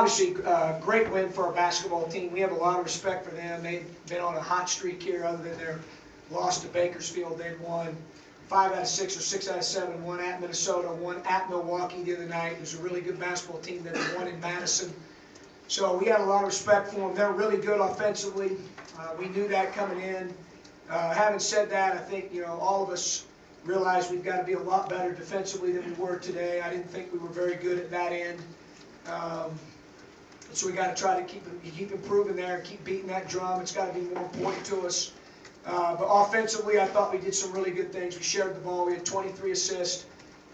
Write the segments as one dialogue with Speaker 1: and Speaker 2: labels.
Speaker 1: obviously, great win for our basketball team. We have a lot of respect for them. They've been on a hot streak here other than their loss to Bakersfield. They've won 5 out of 6 or 6 out of 7, one at Minnesota, one at Milwaukee the other night. It was a really good basketball team that won in Madison. So we have a lot of respect for them. They're really good offensively. We knew that coming in. Having said that, I think, all of us realize we've got to be a lot better defensively than we were today. I didn't think we were very good at that end. So we got to try to keep improving there and keep beating that drum. It's got to be more important to us. But offensively, I thought we did some really good things. We shared the ball. We had 23 assists,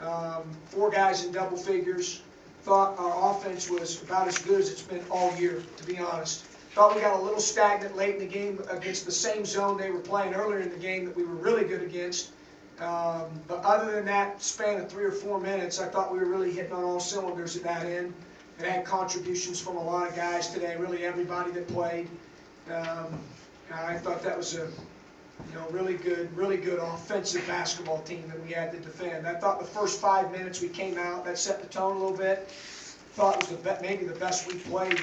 Speaker 1: 4 guys in double figures. Thought our offense was about as good as it's been all year, to be honest. Thought we got a little stagnant late in the game against the same zone they were playing earlier in the game that we were really good against. But other than that span of 3 or 4 minutes, I thought we were really hitting on all cylinders at that end. It had contributions from a lot of guys today, really everybody that played. I thought that was a really good offensive basketball team that we had to defend. I thought the first 5 minutes we came out, that set the tone a little bit. Thought it was maybe the best we played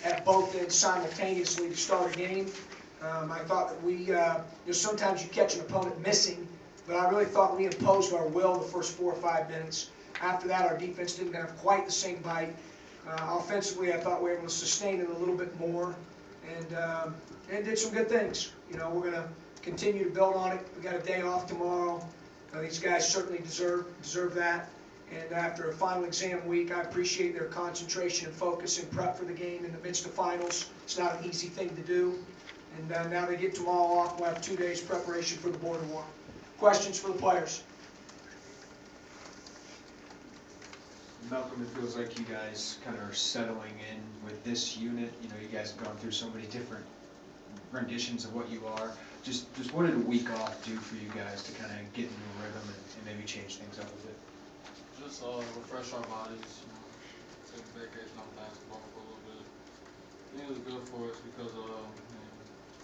Speaker 1: at both ends simultaneously to start a game. I thought that we, sometimes you catch an opponent missing, but I really thought we imposed our will the first 4 or 5 minutes. After that, our defense didn't have quite the same bite. Offensively, I thought we were able to sustain it a little bit more, and did some good things. We're going to continue to build on it. We got a day off tomorrow. These guys certainly deserve that. And after a final exam week, I appreciate their concentration and focus and prep for the game in the midst of finals. It's not an easy thing to do. And now they get tomorrow off. We'll have 2 days preparation for the border war. Questions for the players?
Speaker 2: Malcolm, it feels like you guys kind of are settling in with this unit. You guys have gone through so many different renditions of what you are. Just what did a week off do for you guys to kind of get into a rhythm and maybe change things up a bit?
Speaker 3: Just refresh our bodies, take a vacation off basketball for a little bit. I think it was good for us because I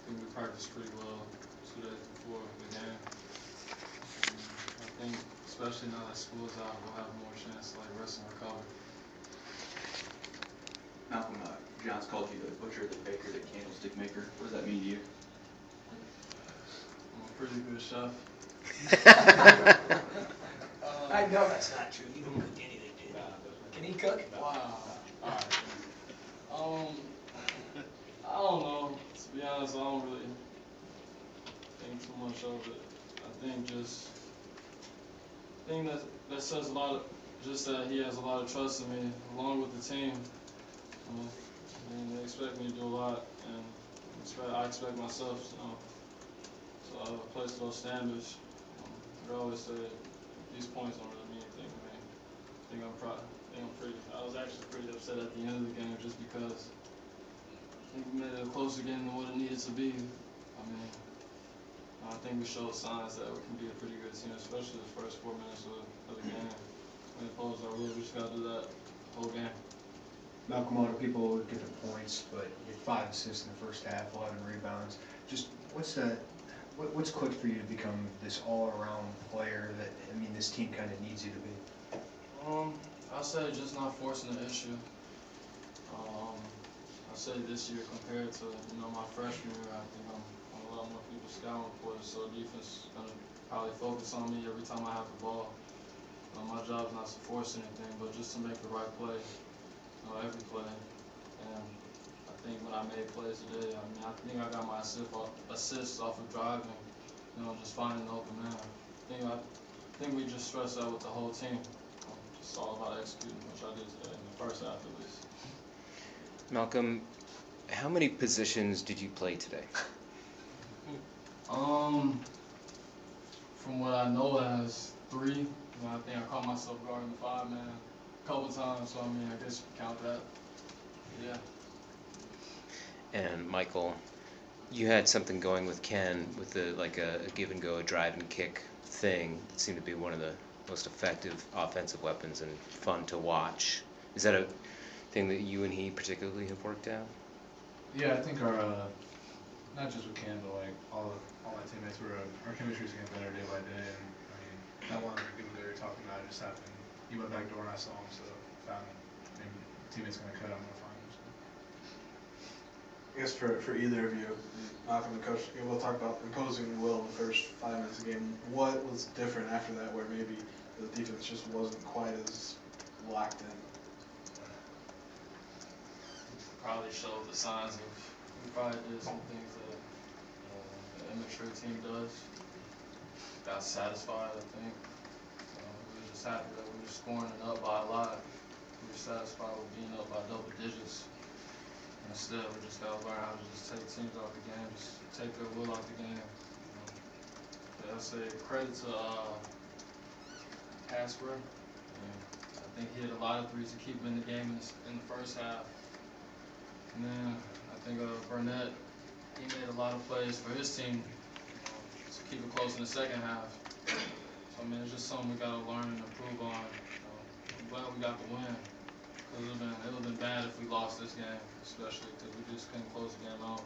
Speaker 3: think we practiced pretty well 2 days before the game. I think, especially now that school's out, we'll have more chance to rest and recover.
Speaker 4: Malcolm, John's called you the butcher, the baker, the candlestick maker. What does that mean to you?
Speaker 3: I'm a pretty good chef.
Speaker 1: I know that's not true. He don't cook anything, dude. Can he cook?
Speaker 3: Wow. Alright. I don't know. To be honest, I don't really think too much of it. I think that says a lot, just that he has a lot of trust in me, along with the team. They expect me to do a lot, and I expect myself, so I place those standards. They always say these points don't really mean anything to me. I was actually pretty upset at the end of the game just because I think we made it a closer game than what it needed to be. I think we showed signs that we can be a pretty good team, especially the first 4 minutes of the game. We imposed our will. We just got to do that whole game.
Speaker 2: Malcolm, a lot of people with different points, but you had 5 assists in the first half, 11 rebounds. Just what's clicked for you to become this all-around player that this team kind of needs you to be?
Speaker 3: I say just not forcing the issue. I say this year compared to my freshman year, I think I'm a lot more people scouting reports, so defense is gonna probably focus on me every time I have the ball. My job is not to force anything, but just to make the right play, every play. And I think when I made plays today, I think I got my assists off of driving, just finding the open man. I think we just stressed out with the whole team. It's all about executing, which I did today in the first half at least.
Speaker 5: Malcolm, how many positions did you play today?
Speaker 3: From what I know as 3. I think I caught myself guarding the 5-man a couple times, so I guess you can count that. Yeah.
Speaker 5: And Michael, you had something going with Ken with a give and go, a drive and kick thing. It seemed to be one of the most effective offensive weapons and fun to watch. Is that a thing that you and he particularly have worked out?
Speaker 6: Yeah, I think our not just with Ken, but all my teammates, our chemistry is getting better day by day. And that one people they were talking about just happened. He went back door and I saw him, so I found teammates gonna cut out in the finals. I guess for either of you, Malcolm and Coach, we'll talk about imposing will in the first 5 minutes of the game. What was different after that where maybe the defense just wasn't quite as locked in?
Speaker 3: Probably showed the signs of, we probably did some things that an immature team does. Got satisfied, I think. We were just happy that we were scoring it up by a lot. We were satisfied with being up by double digits. Instead, we just got to learn how to just take teams out the game, just take their will out the game. I say credit to Casper. I think he hit a lot of threes to keep him in the game in the first half. And then I think Burnett, he made a lot of plays for his team to keep it close in the second half. So, I mean, it's just something we got to learn and improve on. I'm glad we got the win. It would have been bad if we lost this game, especially because we just couldn't close the game out.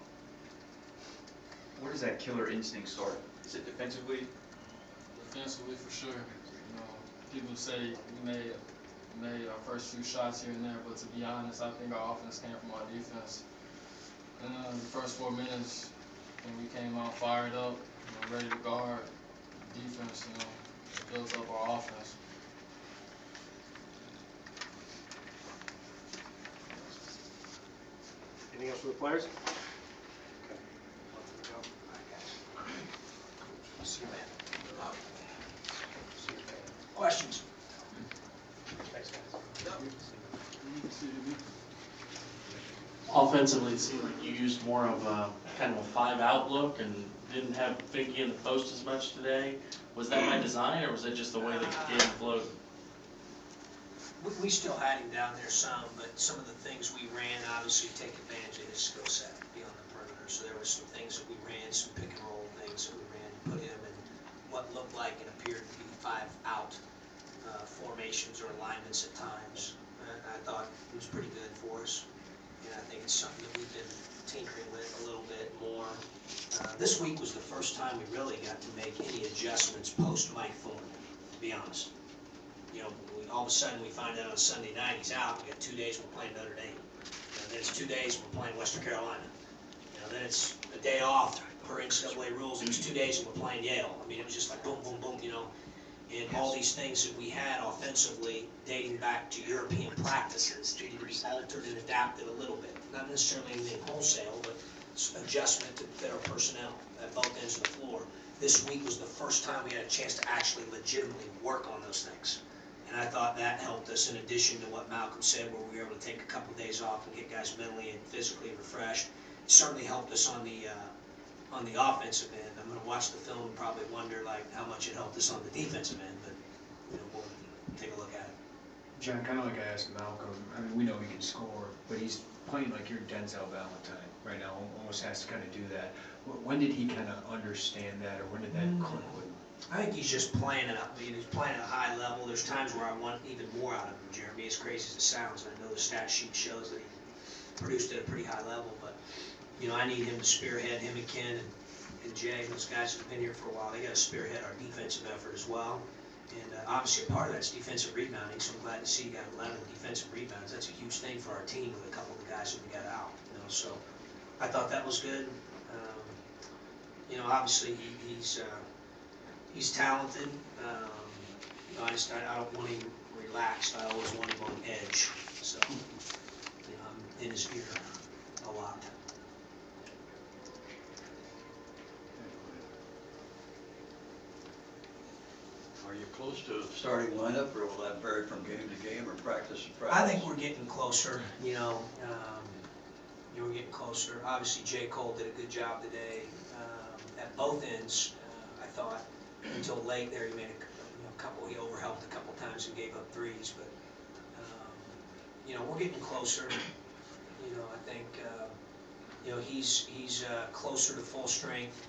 Speaker 4: Where does that killer instinct start? Is it defensively?
Speaker 3: Defensively, for sure. People say we made our first few shots here and there, but to be honest, I think our offense came from our defense. And the first 4 minutes, when we came out fired up, ready to guard defense, it built up our offense.
Speaker 7: Anything else for the players?
Speaker 1: Questions?
Speaker 7: Thanks, guys.
Speaker 8: Offensively, it seemed like you used more of a kind of a 5-out look and didn't have Finke in the post as much today. Was that by design, or was that just the way the game flowed?
Speaker 9: We still had him down there some, but some of the things we ran obviously take advantage of his skill set beyond the perimeter. So there were some things that we ran, some pick and roll things that we ran to put him in what looked like and appeared to be 5-out formations or alignments at times. I thought it was pretty good for us, and I think it's something that we've been tinkering with a little bit more. This week was the first time we really got to make any adjustments post-Mike Thorne, to be honest. All of a sudden we find out on Sunday night he's out. We got 2 days we're playing Notre Dame. Then it's 2 days we're playing Western Carolina. Then it's a day off per NCAA rules. And it's 2 days and we're playing Yale. I mean, it was just like boom, boom, boom, And all these things that we had offensively dating back to European practices needed to be altered and adapted a little bit. Not necessarily anything wholesale, but adjustment to fit our personnel at both ends of the floor. This week was the first time we had a chance to actually legitimately work on those things. And I thought that helped us in addition to what Malcolm said, where we were able to take a couple of days off and get guys mentally and physically refreshed. It certainly helped us on the offensive end. I'm going to watch the film and probably wonder how much it helped us on the defensive end, but we'll take a look at it.
Speaker 2: John, kind of like I asked Malcolm, I mean, we know he can score, but he's playing like your Denzel Valentine right now, almost has to kind of do that. When did he kind of understand that, or when did that click with him?
Speaker 9: I think he's just playing at a high level. There's times where I want even more out of him, Jeremy, as crazy as it sounds. And I know the stat sheet shows that he produced at a pretty high level, but I need him to spearhead, him and Ken and Jay, those guys that have been here for a while. They got to spearhead our defensive effort as well. And obviously a part of that's defensive rebounding, so I'm glad to see he got 11 defensive rebounds. That's a huge thing for our team with a couple of the guys that we got out. So I thought that was good. Obviously he's talented. I don't want him relaxed. I always want him on edge. So I'm in his ear a lot.
Speaker 10: Are you close to starting lineup, or will that vary from game to game or practice to practice?
Speaker 9: I think we're getting closer. We're getting closer. Obviously, J. Cole did a good job today at both ends. I thought until late there, he made a couple. He overhelped a couple times and gave up threes, but we're getting closer. I think he's closer to full strength.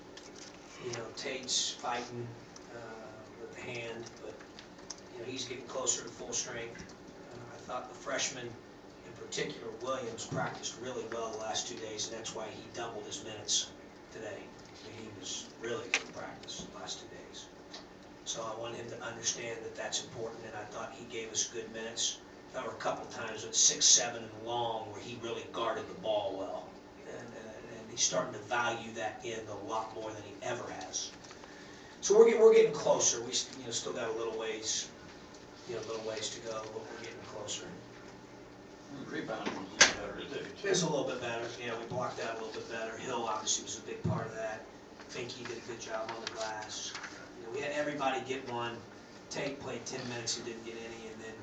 Speaker 9: Tate's fighting with the hand, but he's getting closer to full strength. I thought the freshman, in particular Williams, practiced really well the last 2 days, and that's why he doubled his minutes today. He was really good in practice the last 2 days. So I wanted him to understand that that's important, and I thought he gave us good minutes. There were a couple times at 6'7" and long where he really guarded the ball well. And he's starting to value that end a lot more than he ever has. So we're getting closer. We still got a little ways, little ways to go, but we're getting closer.
Speaker 10: Rebounding was better today, too.
Speaker 9: It's a little bit better. Yeah, we blocked out a little bit better. Hill obviously was a big part of that. Finke did a good job on the glass. We had everybody get one. Tate played 10 minutes and didn't get any, and then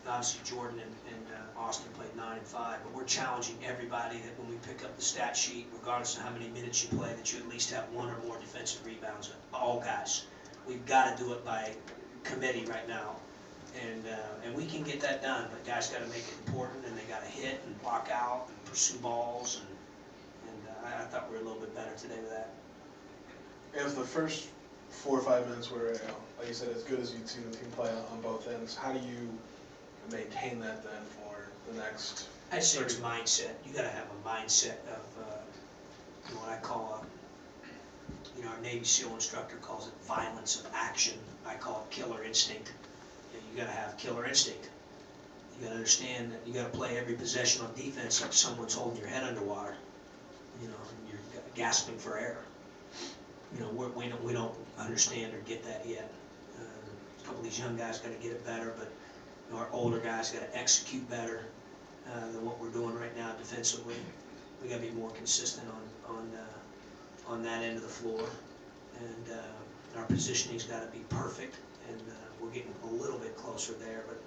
Speaker 9: obviously Jordan and Austin played 9 and 5. But we're challenging everybody that when we pick up the stat sheet, regardless of how many minutes you play, that you at least have one or more defensive rebounds. All guys. We've got to do it by committee right now. And we can get that done, but guys got to make it important, and they got to hit and block out and pursue balls, and I thought we were a little bit better today with that.
Speaker 6: If the first 4 or 5 minutes were, like you said, as good as you'd seen the team play on both ends, how do you maintain that then for the next?
Speaker 9: I'd say it's mindset. You got to have a mindset of what I call our Navy SEAL instructor calls it violence of action. I call it killer instinct. You got to have killer instinct. You got to understand that you got to play every possession on defense like someone's holding your head underwater. And you're gasping for air. We don't understand or get that yet. A couple of these young guys got to get it better, but our older guys got to execute better than what we're doing right now defensively. We got to be more consistent on that end of the floor, and our positioning's got to be perfect. And we're getting a little bit closer there, but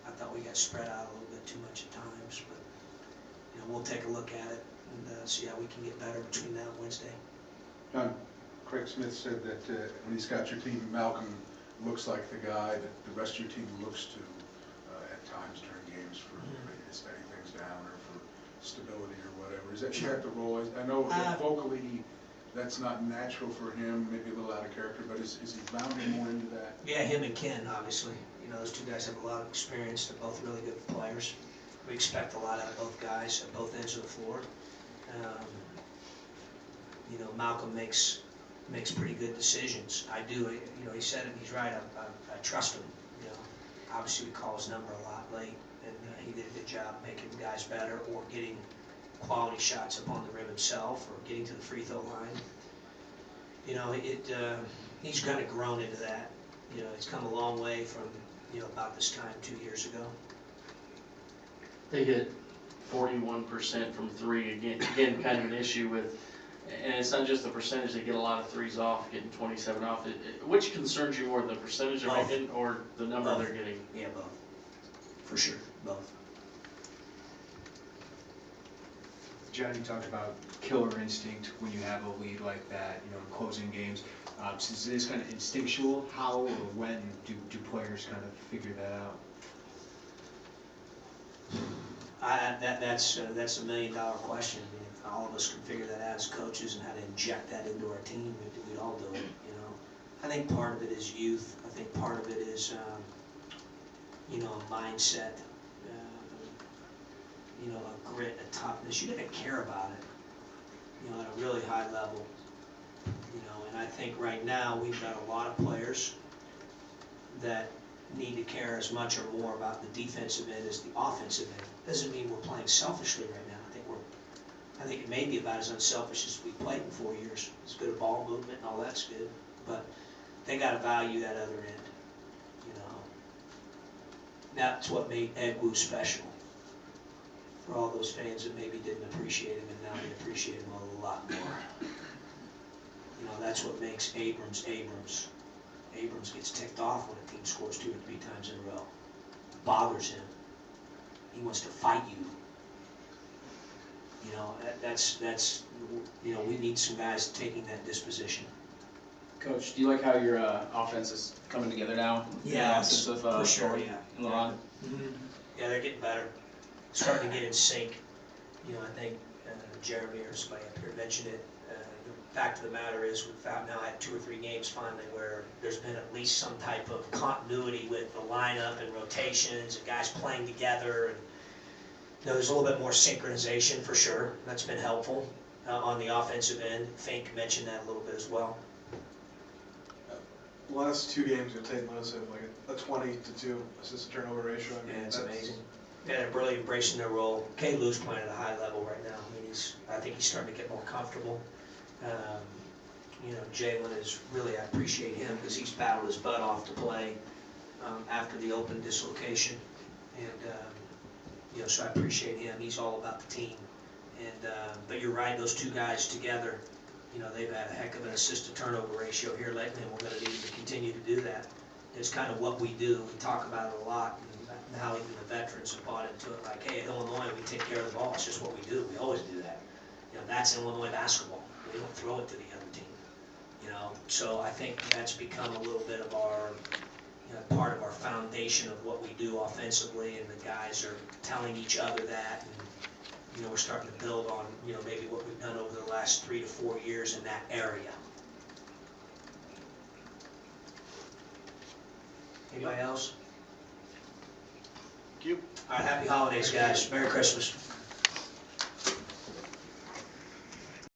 Speaker 9: I thought we got spread out a little bit too much at times. But we'll take a look at it and see how we can get better between now and Wednesday.
Speaker 11: John, Craig Smith said that when he's got your team, Malcolm looks like the guy that the rest of your team looks to at times during games for maybe to steady things down or for stability or whatever. Is that the role? I know that vocally that's not natural for him, maybe a little out of character, but is he bounding more into that?
Speaker 9: Yeah, him and Ken, obviously. Those two guys have a lot of experience. They're both really good players. We expect a lot out of both guys at both ends of the floor. Malcolm makes pretty good decisions. I do. He said it, and he's right. I trust him. Obviously we call his number a lot late, and he did a good job making guys better or getting quality shots up on the rim himself or getting to the free throw line. He's kind of grown into that. It's come a long way from about this time 2 years ago.
Speaker 8: They hit 41% from three, again kind of an issue with, and it's not just the percentage, they get a lot of threes off, getting 27 off. Which concerns you more, the percentage they're making or the number they're getting?
Speaker 9: Yeah, both. For sure, both.
Speaker 2: John, you talked about killer instinct when you have a lead like that, in closing games. Since it is kind of instinctual, how or when do players kind of figure that out?
Speaker 9: That's a $1 million question. I mean, if all of us can figure that out as coaches and how to inject that into our team, we'd all do it. I think part of it is youth. I think part of it is a mindset, a grit, a toughness. You got to care about it, at a really high level. And I think right now we've got a lot of players that need to care as much or more about the defensive end as the offensive end. Doesn't mean we're playing selfishly right now. I think it may be about as unselfish as we played in 4 years. It's good at ball movement and all that's good, but they got to value that other end. That's what made Ed Wu special. For all those fans that maybe didn't appreciate him, and now they appreciate him a lot more. That's what makes Abrams Abrams. Abrams gets ticked off when a team scores 2 or 3 times in a row. It bothers him. He wants to fight you. We need some guys taking that disposition.
Speaker 7: Coach, do you like how your offense is coming together now?
Speaker 9: Yeah,
Speaker 7: Of,
Speaker 9: for sure, yeah.
Speaker 7: Milan?
Speaker 9: Yeah, they're getting better. Starting to get in sync. I think Jeremy or somebody up here mentioned it. The fact of the matter is we've now had 2 or 3 games finally where there's been at least some type of continuity with the lineup and rotations and guys playing together. And there's a little bit more synchronization for sure. That's been helpful on the offensive end. Finke mentioned that a little bit as well.
Speaker 6: The last 2 games, you'll take notice of like a 20-2 assist to turnover ratio.
Speaker 9: Yeah, it's amazing. Yeah, they're really embracing their role. K. Lou's playing at a high level right now. I mean, I think think he's starting to get more comfortable. You know, Jalen is really, I appreciate him because he's battled his butt off to play after the open dislocation. And, you know, so I appreciate him. He's all about the team. And, but you're right, those two guys together, you know, they've had a heck of an assist-to-turnover ratio here lately, and we're going to need to continue to do that. It's kind of what we do. We talk about it a lot, and now even the veterans have bought into it, like, hey, at Illinois, we take care of the ball. It's just what we do. We always do that. You know, that's Illinois basketball. We don't throw it to the other team. You know, so I think that's become a little bit of our, you know, part of our foundation of what we do offensively, and the guys are telling each other that, and, you know, we're starting to build on, you know, maybe what we've done over the last 3 to 4 years in that area. Anybody else?
Speaker 6: Thank you.
Speaker 9: All right, happy holidays, guys. Merry Christmas.